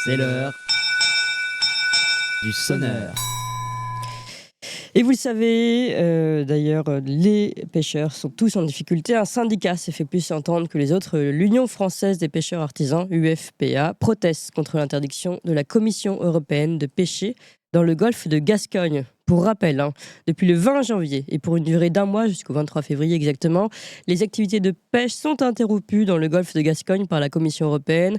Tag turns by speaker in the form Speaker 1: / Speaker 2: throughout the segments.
Speaker 1: C'est l'heure du sonneur.
Speaker 2: Et vous le savez, d'ailleurs, les pêcheurs sont tous en difficulté. Un syndicat s'est fait plus entendre que les autres. L'Union française des pêcheurs artisans, UFPA, proteste contre l'interdiction de la Commission européenne de pêcher dans le golfe de Gascogne. Pour rappel, depuis le 20 janvier et pour une durée d'un mois jusqu'au 23 février exactement, les activités de pêche sont interrompues dans le golfe de Gascogne par la Commission européenne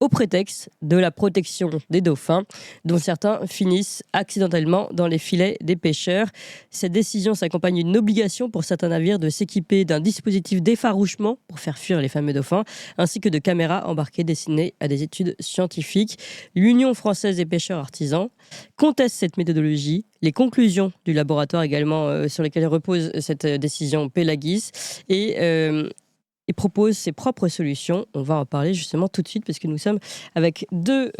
Speaker 2: au prétexte de la protection des dauphins, dont certains finissent accidentellement dans les filets des pêcheurs. Cette décision s'accompagne d'une obligation pour certains navires de s'équiper d'un dispositif d'effarouchement pour faire fuir les fameux dauphins, ainsi que de caméras embarquées destinées à des études scientifiques. L'Union française des pêcheurs artisans conteste cette méthodologie, les conclusions du laboratoire également sur lesquelles repose cette décision Pélagis et propose ses propres solutions. On va en parler justement tout de suite parce que nous sommes avec deux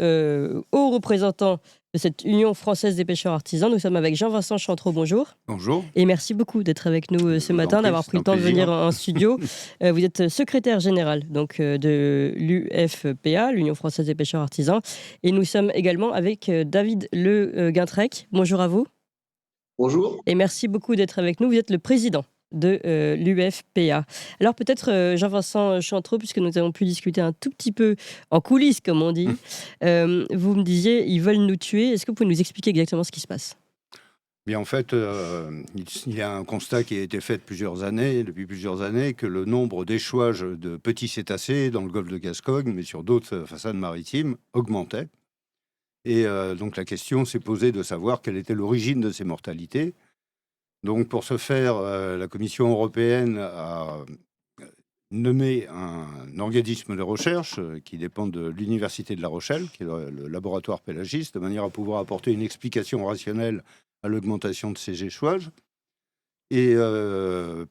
Speaker 2: hauts représentants de cette Union française des pêcheurs artisans. Nous sommes avec Jean-Vincent Chantreau, bonjour.
Speaker 3: Bonjour.
Speaker 2: Et merci beaucoup d'être avec nous ce matin, d'avoir pris le temps de venir en studio. Vous êtes secrétaire général donc, de l'UFPA, l'Union française des pêcheurs artisans. Et nous sommes également avec David Le Guintrec. Bonjour à vous.
Speaker 4: Bonjour.
Speaker 2: Et merci beaucoup d'être avec nous. Vous êtes le président de l'UFPA. Alors peut-être Jean-Vincent Chantreau, puisque nous avons pu discuter un tout petit peu en coulisses, comme on dit, vous me disiez, ils veulent nous tuer. Est-ce que vous pouvez nous expliquer exactement ce qui se passe ?
Speaker 3: Bien, en fait, il y a un constat qui a été fait depuis plusieurs années, que le nombre d'échouages de petits cétacés dans le golfe de Gascogne, mais sur d'autres façades maritimes, augmentait. Et donc la question s'est posée de savoir quelle était l'origine de ces mortalités. Donc, pour ce faire, la Commission européenne a nommé un organisme de recherche qui dépend de l'Université de La Rochelle, qui est le laboratoire Pélagis, de manière à pouvoir apporter une explication rationnelle à l'augmentation de ces échouages. Et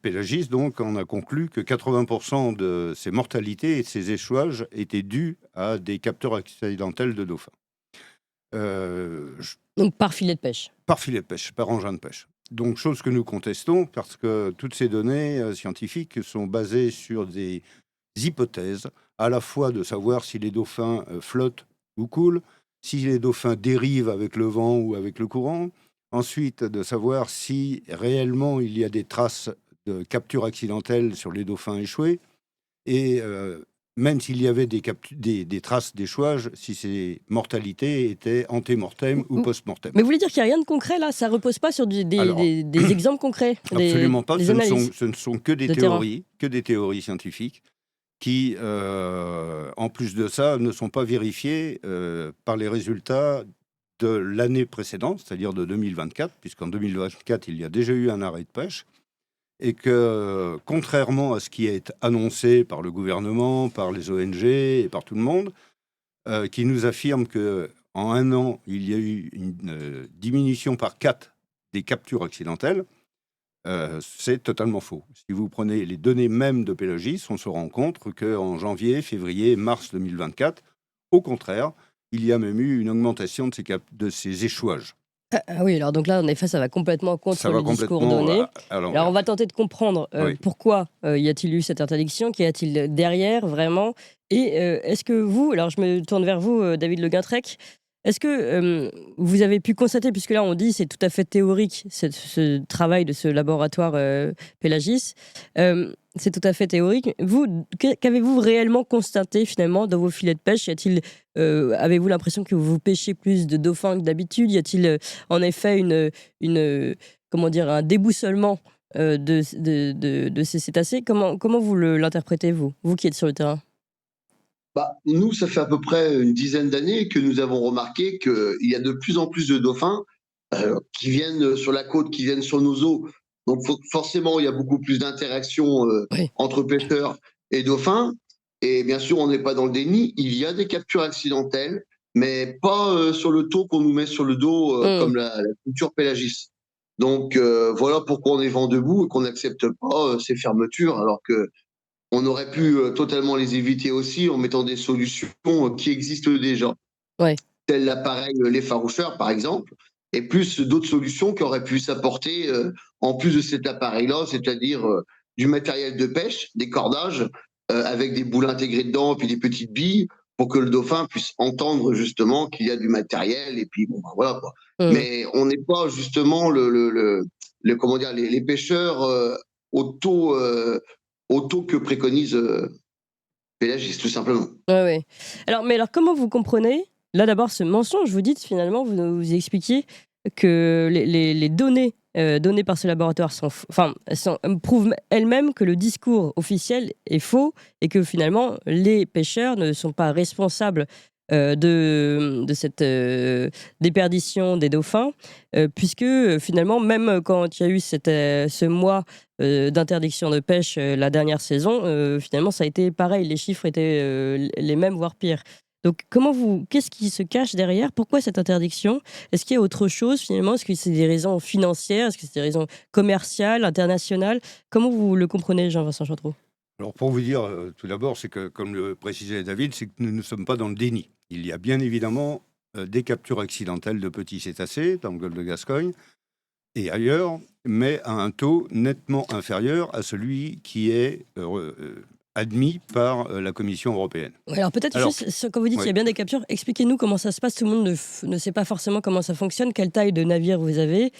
Speaker 3: Pélagis, donc, en a conclu que 80% de ces mortalités et de ces échouages étaient dus à des capteurs accidentels de dauphins.
Speaker 2: Donc, par filet de pêche.
Speaker 3: Par filet de pêche, par engin de pêche. Donc, chose que nous contestons, parce que toutes ces données scientifiques sont basées sur des hypothèses, à la fois de savoir si les dauphins flottent ou coulent, si les dauphins dérivent avec le vent ou avec le courant, ensuite de savoir si réellement il y a des traces de capture accidentelle sur les dauphins échoués, et même s'il y avait des traces d'échouage, si ces mortalités étaient anté-mortem ou post-mortem.
Speaker 2: Mais vous voulez dire qu'il n'y a rien de concret là ? Ça ne repose pas sur des exemples concrets ?
Speaker 3: Absolument pas.
Speaker 2: Ce
Speaker 3: ne sont que des théories scientifiques qui, en plus de ça, ne sont pas vérifiées par les résultats de l'année précédente, c'est-à-dire de 2024, puisqu'en 2024, il y a déjà eu un arrêt de pêche. Et que, contrairement à ce qui est annoncé par le gouvernement, par les ONG et par tout le monde, qui nous affirme qu'en un an, il y a eu une diminution par 4 des captures accidentelles, c'est totalement faux. Si vous prenez les données même de Pélagis, on se rend compte qu'en janvier, février, mars 2024, au contraire, il y a même eu une augmentation de ces échouages.
Speaker 2: Ah oui, alors donc là, en effet, ça va complètement contre le discours donné. Alors on va tenter de comprendre pourquoi y a-t-il eu cette interdiction, qu'y a-t-il derrière vraiment, et est-ce que vous, alors je me tourne vers vous, David Le Guintrec, est-ce que vous avez pu constater, puisque là on dit c'est tout à fait théorique, ce travail de ce laboratoire Pélagis, c'est tout à fait théorique. Vous, qu'avez-vous réellement constaté finalement dans vos filets de pêche ? Avez-vous l'impression que vous pêchez plus de dauphins que d'habitude ? Y a-t-il en effet un déboussolement de ces cétacés ? Comment vous l'interprétez, vous qui êtes sur le terrain ?
Speaker 4: Nous, ça fait à peu près une dizaine d'années que nous avons remarqué qu'il y a de plus en plus de dauphins qui viennent sur la côte, qui viennent sur nos eaux. Donc forcément, il y a beaucoup plus d'interactions entre pêcheurs et dauphins. Et bien sûr, on n'est pas dans le déni. Il y a des captures accidentelles, mais pas sur le taux qu'on nous met sur le dos comme la culture Pélagis. Donc voilà pourquoi on est vent debout et qu'on n'accepte pas ces fermetures, alors que on aurait pu totalement les éviter aussi en mettant des solutions qui existent déjà, tel l'appareil l'effaroucheur par exemple, et plus d'autres solutions qui auraient pu s'apporter en plus de cet appareil-là, c'est-à-dire du matériel de pêche, des cordages avec des boules intégrées dedans, puis des petites billes, pour que le dauphin puisse entendre justement qu'il y a du matériel, et puis bon, ben voilà quoi. Mais on n'est pas justement comment dire, les pêcheurs auto que préconise Pélagis, tout simplement.
Speaker 2: Ouais. Alors comment vous comprenez, là d'abord, ce mensonge? Vous dites finalement, vous expliquiez que les données données par ce laboratoire prouvent elles-mêmes que le discours officiel est faux et que finalement les pêcheurs ne sont pas responsables de cette déperdition des dauphins, puisque finalement, même quand il y a eu ce mois d'interdiction de pêche la dernière saison, finalement ça a été pareil, les chiffres étaient les mêmes, voire pires. Donc qu'est-ce qui se cache derrière? Pourquoi cette interdiction? Est-ce qu'il y a autre chose finalement? Est-ce que c'est des raisons financières? Est-ce que c'est des raisons commerciales, internationales? Comment vous le comprenez, Jean-Vincent Chantreau?
Speaker 3: Alors pour vous dire, tout d'abord, c'est que, comme le précisait David, c'est que nous ne sommes pas dans le déni. Il y a bien évidemment des captures accidentelles de petits cétacés dans le golfe de Gascogne et ailleurs, mais à un taux nettement inférieur à celui qui est admis par la Commission européenne.
Speaker 2: Ouais, alors peut-être juste, quand vous dites qu'il y a bien des captures, expliquez-nous comment ça se passe. Tout le monde ne sait pas forcément comment ça fonctionne, quelle taille de navire vous avez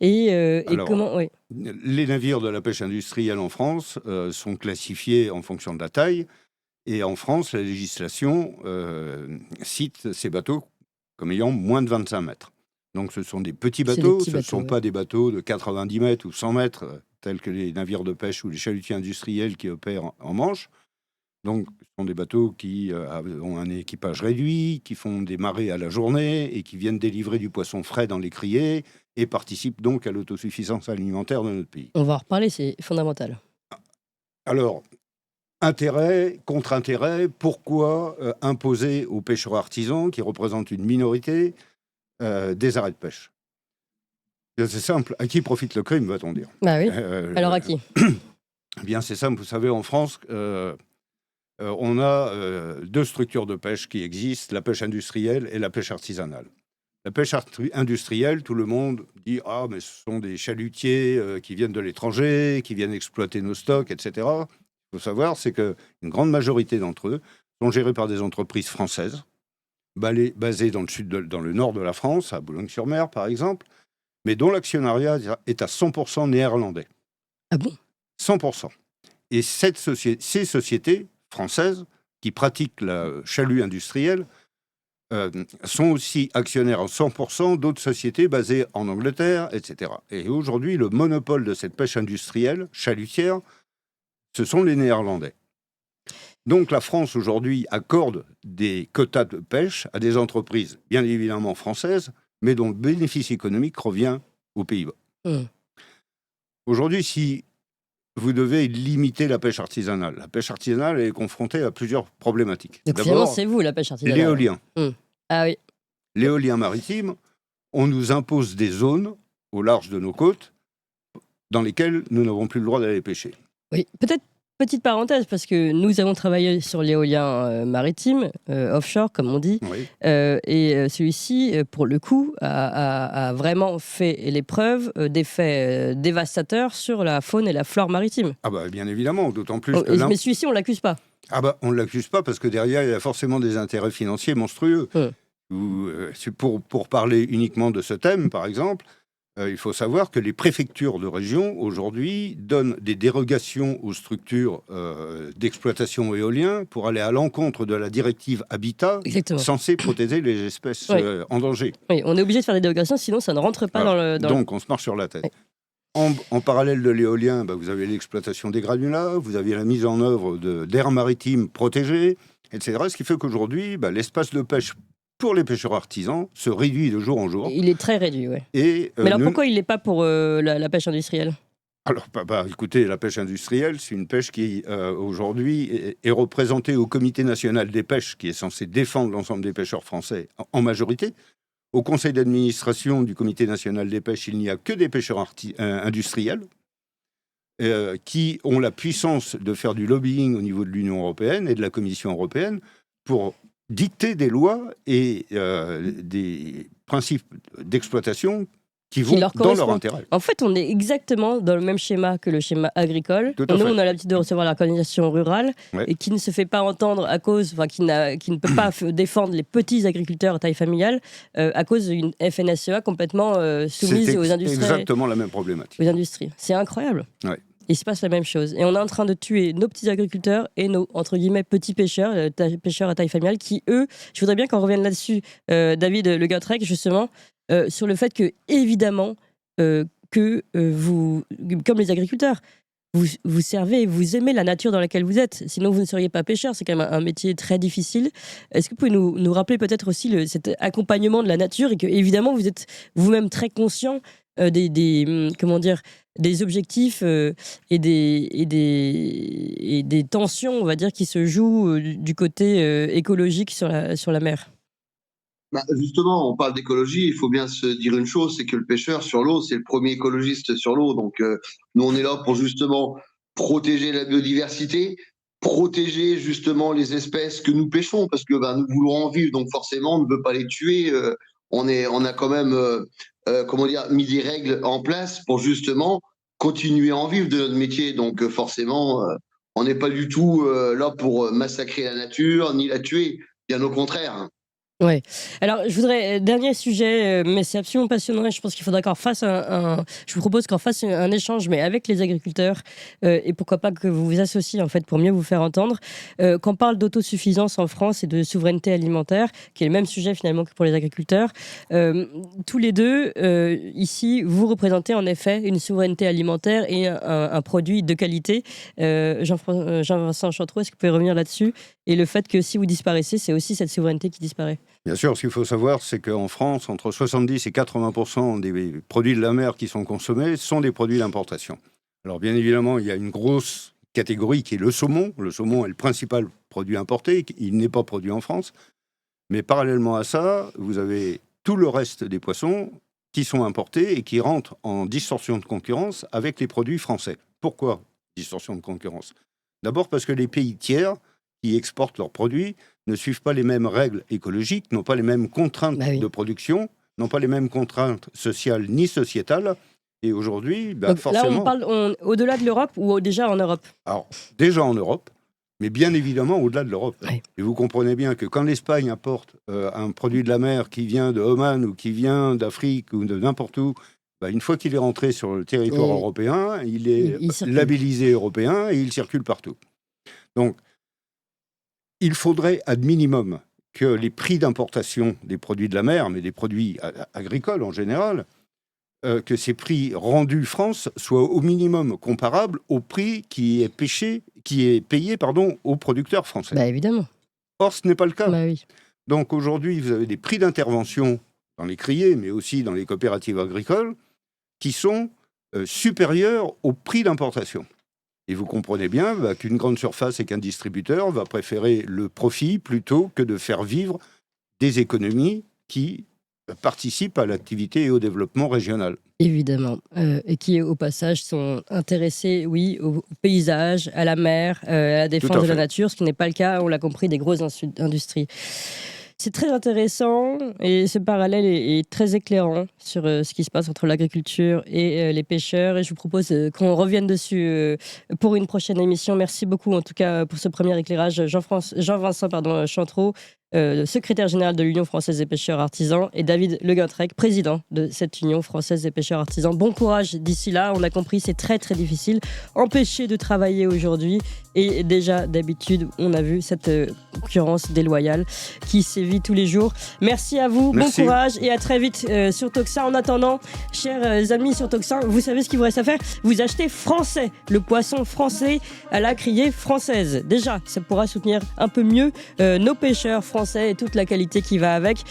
Speaker 2: et
Speaker 3: Alors,
Speaker 2: comment... Oui.
Speaker 3: Les navires de la pêche industrielle en France sont classifiés en fonction de la taille. Et en France, la législation cite ces bateaux comme ayant moins de 25 mètres. Donc ce sont des petits bateaux, ce ne sont pas des bateaux de 90 mètres ou 100 mètres, tels que les navires de pêche ou les chalutiers industriels qui opèrent en Manche. Donc ce sont des bateaux qui ont un équipage réduit, qui font des marées à la journée et qui viennent délivrer du poisson frais dans les criées et participent donc à l'autosuffisance alimentaire de notre pays.
Speaker 2: On va en reparler, c'est fondamental.
Speaker 3: Alors, intérêt, contre-intérêt, pourquoi imposer aux pêcheurs artisans, qui représentent une minorité, des arrêts de pêche? C'est simple, à qui profite le crime, va-t-on dire?
Speaker 2: Bah oui, alors à qui?
Speaker 3: Eh bien, c'est simple, vous savez, en France, on a deux structures de pêche qui existent, la pêche industrielle et la pêche artisanale. La pêche industrielle, tout le monde dit « Ah, mais ce sont des chalutiers qui viennent de l'étranger, qui viennent exploiter nos stocks, etc. » Il faut savoir, c'est qu'une grande majorité d'entre eux sont gérés par des entreprises françaises, basées dans le nord de la France, à Boulogne-sur-Mer, par exemple, mais dont l'actionnariat est à 100% néerlandais.
Speaker 2: Ah bon?
Speaker 3: 100%. Et ces sociétés françaises qui pratiquent la chalut industrielle sont aussi actionnaires à 100% d'autres sociétés basées en Angleterre, etc. Et aujourd'hui, le monopole de cette pêche industrielle, chalutière, ce sont les Néerlandais. Donc la France, aujourd'hui, accorde des quotas de pêche à des entreprises, bien évidemment françaises, mais dont le bénéfice économique revient aux Pays-Bas. Aujourd'hui, si vous devez limiter la pêche artisanale est confrontée à plusieurs problématiques.
Speaker 2: Donc finalement, c'est vous, la pêche artisanale.
Speaker 3: L'éolien.
Speaker 2: Ah oui.
Speaker 3: L'éolien maritime, on nous impose des zones au large de nos côtes dans lesquelles nous n'avons plus le droit d'aller pêcher.
Speaker 2: Oui, peut-être petite parenthèse, parce que nous avons travaillé sur l'éolien maritime, offshore, comme on dit,
Speaker 3: Oui.
Speaker 2: et celui-ci, pour le coup, a vraiment fait l'épreuve d'effets dévastateurs sur la faune et la flore maritime.
Speaker 3: Ah bah bien évidemment, d'autant plus que
Speaker 2: mais celui-ci, on ne l'accuse pas.
Speaker 3: Ah bah on ne l'accuse pas parce que derrière, il y a forcément des intérêts financiers monstrueux. Pour parler uniquement de ce thème, par exemple, il faut savoir que les préfectures de région, aujourd'hui, donnent des dérogations aux structures d'exploitation éolien pour aller à l'encontre de la directive Habitat, censée protéger les espèces en danger.
Speaker 2: Oui, on est obligé de faire des dérogations, sinon ça ne rentre pas dans
Speaker 3: Donc, on se marche sur la tête. Oui. En parallèle de l'éolien, vous avez l'exploitation des granulats, vous avez la mise en œuvre d'aires maritimes protégées, etc. Ce qui fait qu'aujourd'hui, l'espace de pêche pour les pêcheurs artisans se réduit de jour en jour.
Speaker 2: Il est très réduit, oui. Mais alors pourquoi il n'est pas pour la pêche industrielle?
Speaker 3: Alors, écoutez, la pêche industrielle, c'est une pêche qui, aujourd'hui, est représentée au Comité national des pêches, qui est censé défendre l'ensemble des pêcheurs français en majorité. Au conseil d'administration du Comité national des pêches, il n'y a que des pêcheurs industriels qui ont la puissance de faire du lobbying au niveau de l'Union européenne et de la Commission européenne pour dicter des lois et des principes d'exploitation qui vont
Speaker 2: leur
Speaker 3: dans leur
Speaker 2: correspond.
Speaker 3: intérêt.
Speaker 2: En fait, on est exactement dans le même schéma que le schéma agricole.
Speaker 3: Tout à
Speaker 2: Nous,
Speaker 3: fait.
Speaker 2: on a l'habitude de recevoir l'organisation rurale
Speaker 3: Ouais.
Speaker 2: et qui ne se fait pas entendre à cause, qui ne peut pas défendre les petits agriculteurs à taille familiale à cause d'une FNSEA complètement soumise
Speaker 3: C'est
Speaker 2: aux industries.
Speaker 3: exactement la même problématique.
Speaker 2: Aux industries. C'est incroyable.
Speaker 3: Ouais.
Speaker 2: Il se passe la même chose. Et on est en train de tuer nos petits agriculteurs et nos, entre guillemets, petits pêcheurs, pêcheurs à taille familiale, qui, eux, je voudrais bien qu'on revienne là-dessus, David Le Guintrec, justement, sur le fait que, évidemment, vous, comme les agriculteurs, vous servez, vous aimez la nature dans laquelle vous êtes. Sinon, vous ne seriez pas pêcheur. C'est quand même un métier très difficile. Est-ce que vous pouvez nous rappeler peut-être aussi cet accompagnement de la nature et que, évidemment, vous êtes vous-même très conscient des objectifs et des tensions, on va dire, qui se jouent du côté écologique sur la mer.
Speaker 4: Justement, on parle d'écologie, il faut bien se dire une chose, c'est que le pêcheur sur l'eau, c'est le premier écologiste sur l'eau. Donc, nous, on est là pour justement protéger la biodiversité, protéger justement les espèces que nous pêchons, parce que nous voulons en vivre, donc forcément, on ne veut pas les tuer. On a quand même mis des règles en place pour justement continuer à en vivre de notre métier. Donc, forcément, on n'est pas du tout là pour massacrer la nature, ni la tuer, bien au contraire.
Speaker 2: Ouais. Alors, je voudrais, dernier sujet, mais c'est absolument passionnant. Je pense qu'il faudra qu'on fasse je vous propose qu'on fasse un échange, mais avec les agriculteurs, et pourquoi pas que vous vous associez, en fait, pour mieux vous faire entendre. Quand on parle d'autosuffisance en France et de souveraineté alimentaire, qui est le même sujet finalement que pour les agriculteurs, tous les deux, ici, vous représentez en effet une souveraineté alimentaire et un produit de qualité. Jean-Vincent Chantreau, est-ce que vous pouvez revenir là-dessus? Et le fait que si vous disparaissez, c'est aussi cette souveraineté qui disparaît.
Speaker 3: Bien sûr, ce qu'il faut savoir, c'est qu'en France, entre 70 et 80% des produits de la mer qui sont consommés sont des produits d'importation. Alors bien évidemment, il y a une grosse catégorie qui est le saumon. Le saumon est le principal produit importé, il n'est pas produit en France. Mais parallèlement à ça, vous avez tout le reste des poissons qui sont importés et qui rentrent en distorsion de concurrence avec les produits français. Pourquoi distorsion de concurrence? D'abord parce que les pays tiers qui exportent leurs produits ne suivent pas les mêmes règles écologiques, n'ont pas les mêmes contraintes de production, n'ont pas les mêmes contraintes sociales ni sociétales. Et aujourd'hui, forcément...
Speaker 2: Là, on parle au-delà de l'Europe ou déjà en Europe?
Speaker 3: Alors, déjà en Europe, mais bien évidemment au-delà de l'Europe.
Speaker 2: Oui.
Speaker 3: Et vous comprenez bien que quand l'Espagne importe un produit de la mer qui vient de Oman ou qui vient d'Afrique ou de n'importe où, une fois qu'il est rentré sur le territoire européen, il est labellisé européen et il circule partout. Donc, il faudrait, ad minimum, que les prix d'importation des produits de la mer, mais des produits agricoles en général, que ces prix rendus France soient au minimum comparables au prix qui est payé aux producteurs français.
Speaker 2: Évidemment.
Speaker 3: Or, ce n'est pas le cas.
Speaker 2: Oui.
Speaker 3: Donc aujourd'hui, vous avez des prix d'intervention dans les criées, mais aussi dans les coopératives agricoles, qui sont supérieurs aux prix d'importation. Et vous comprenez bien qu'une grande surface et qu'un distributeur va préférer le profit plutôt que de faire vivre des économies qui participent à l'activité et au développement régional.
Speaker 2: Évidemment. Et qui, au passage, sont intéressés, au paysage, à la mer, à la défense de la nature, ce qui n'est pas le cas, on l'a compris, des grosses industries. C'est très intéressant et ce parallèle est très éclairant sur ce qui se passe entre l'agriculture et les pêcheurs. Et je vous propose qu'on revienne dessus pour une prochaine émission. Merci beaucoup en tout cas pour ce premier éclairage. Jean-Vincent Chantreau, secrétaire général de l'Union française des pêcheurs artisans, et David Le Guintrec, président de cette Union française des pêcheurs artisans. Bon courage d'ici là, on a compris, c'est très très difficile. Empêcher de travailler aujourd'hui, et déjà d'habitude, on a vu cette concurrence déloyale qui sévit tous les jours. Merci à vous, Merci. Bon courage et à très vite sur Toxa. En attendant, chers amis sur Toxa, vous savez ce qu'il vous reste à faire? Vous achetez français, le poisson français à la criée française. Déjà, ça pourra soutenir un peu mieux nos pêcheurs français et toute la qualité qui va avec.